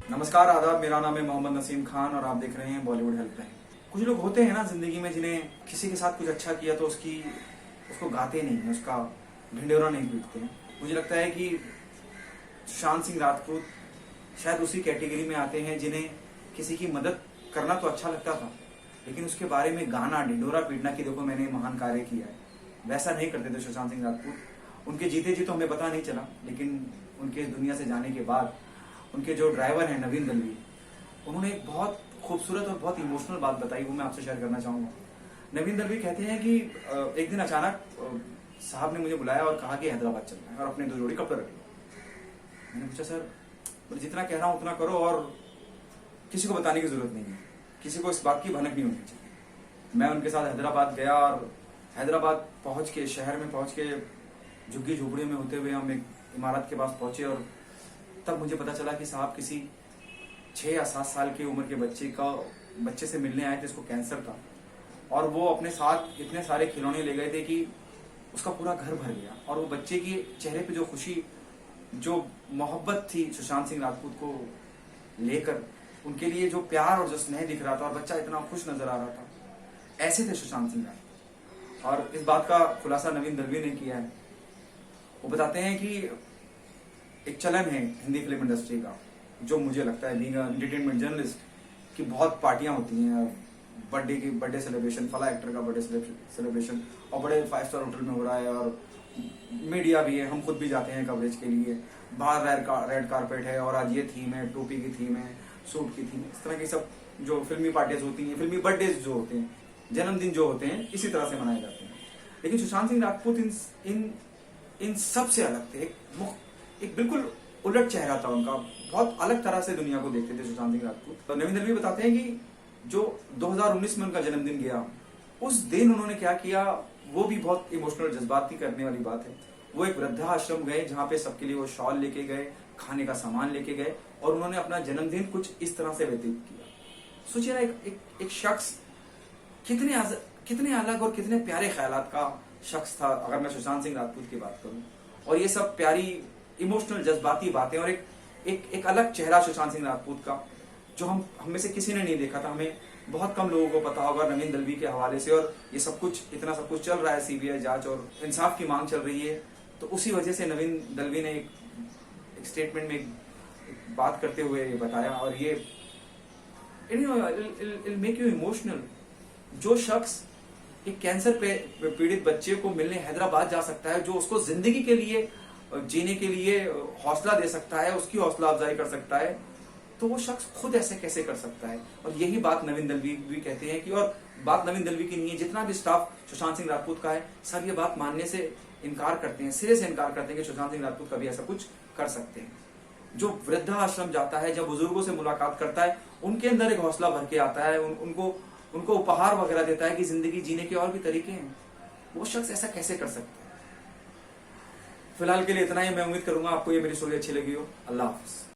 नमस्कार, आदाब। मेरा नाम है मोहम्मद नसीम खान और आप देख रहे हैं बॉलीवुड हेल्पलाइन। कुछ लोग होते हैं ना जिंदगी में जिन्हें किसी के साथ कुछ अच्छा किया तो उसको गाते नहीं हैं, उसका ढिंढोरा नहीं पीटते हैं। मुझे लगता है कि सुशांत सिंह राजपूत शायद उसी कैटेगरी में आते हैं जिन्हें किसी की मदद करना तो अच्छा लगता था, लेकिन उसके बारे में गाना, ढिंढोरा पीटना कि देखो मैंने महान कार्य किया है, वैसा नहीं करते थे सुशांत सिंह राजपूत। उनके जीते जी तो हमें पता नहीं चला, लेकिन उनके दुनिया से जाने के बाद उनके जो ड्राइवर हैं नवीन दलवी, उन्होंने एक बहुत खूबसूरत और बहुत इमोशनल बात बताई, वो मैं आपसे शेयर करना चाहूंगा। नवीन दलवी कहते हैं कि एक दिन अचानक साहब ने मुझे बुलाया और कहा कि हैदराबाद चलना है और अपने 2 जोड़ी कपड़े रख लो। मैंने पूछा, सर बोले जितना कह रहा हूं उतना करो और किसी को बताने की जरूरत नहीं है, किसी को इस बात की भनक नहीं होनी चाहिए। मैं उनके साथ हैदराबाद गया और हैदराबाद पहुंच के, शहर में पहुंच के झुग्गी झोपड़ियों में होते हुए हम एक इमारत के पास पहुंचे और तब मुझे पता चला कि साहब किसी 6 या 7 साल की उम्र के बच्चे से मिलने आए थे, इसको कैंसर था, और वो अपने साथ इतने सारे खिलौने ले गए थे कि उसका पूरा घर भर गया। और वो बच्चे के चेहरे पे जो खुशी, जो मोहब्बत थी सुशांत सिंह राजपूत को लेकर, उनके लिए जो प्यार और जो स्नेह दिख रहा था और बच्चा इतना खुश नजर आ रहा था, ऐसे थे सुशांत सिंह राजपूत। और इस बात का खुलासा नवीन दलवी ने किया है। वो बताते हैं कि एक चलन है हिंदी फिल्म इंडस्ट्री का, जो मुझे लगता है बीइंग एंटरटेनमेंट जर्नलिस्ट, कि बहुत पार्टियां होती हैं, बर्थडे सेलिब्रेशन, फला एक्टर का बर्थडे सेलिब्रेशन और बड़े 5 स्टार होटल में हो रहा है, और मीडिया भी है, हम खुद भी जाते हैं कवरेज के लिए। बाहर रेड कारपेट है और आज ये थीम है, टोपी की थीम है, सूट की थीम है, इस तरह की सब जो फिल्मी पार्टियां होती हैं, फिल्मी बर्थडे जो होते हैं, जन्मदिन जो होते हैं, इसी तरह से मनाए जाते हैं। लेकिन सुशांत सिंह राजपूत इन सब से अलग थे। एक बिल्कुल उलट चेहरा था उनका, बहुत अलग तरह से दुनिया को देखते थे सुशांत सिंह राजपूत। तो नवीन दलवी बताते हैं कि जो 2019 में उनका जन्मदिन गया, उस दिन उन्होंने क्या किया, वो भी बहुत इमोशनल, जज्बाती करने वाली बात है। वो एक वृद्धाश्रम गए जहां पे सबके लिए वो शॉल लेके गए, खाने का सामान लेके गए, और उन्होंने अपना जन्मदिन कुछ इस तरह से व्यतीत किया। सोचिए ना, एक शख्स कितने अलग और कितने प्यारे ख्यालात का शख्स था, अगर मैं सुशांत सिंह राजपूत की बात करूं। और ये सब प्यारी इमोशनल जज्बाती बातें और एक अलग चेहरा सुशांत सिंह राजपूत का, जो हम में से किसी ने नहीं देखा था। हमें बहुत कम लोगों को पता होगा नवीन दलवी के हवाले से। और ये इतना सब कुछ चल रहा है, सीबीआई जांच और इंसाफ की मांग चल रही है, तो उसी वजह से नवीन दलवी ने एक स्टेटमेंट में एक बात करते हुए ये बताया, और ये मेक यू इमोशनल। जो शख्स एक कैंसर पे पीड़ित बच्चे को मिलने हैदराबाद जा सकता है, जो उसको जिंदगी के लिए, जीने के लिए हौसला दे सकता है, उसकी हौसला अफजाई कर सकता है, तो वो शख्स खुद ऐसे कैसे कर सकता है। और यही बात नवीन दलवी भी कहते हैं कि, और बात नवीन दलवी की नहीं है, जितना भी स्टाफ सुशांत सिंह राजपूत का है, सब ये बात मानने से इनकार करते हैं, सिरे से इनकार करते हैं कि सुशांत सिंह राजपूत कभी ऐसा कुछ कर सकते हैं। जो वृद्धाश्रम जाता है, जब बुजुर्गों से मुलाकात करता है, उनके अंदर एक हौसला भर के आता है, उनको उपहार वगैरह देता है कि जिंदगी जीने के और भी तरीके हैं। वो शख्स ऐसा कैसे कर सकता है। फिलहाल के लिए इतना ही। मैं उम्मीद करूंगा आपको ये मेरी स्टोरी अच्छी लगी हो। अल्लाह हाफिज।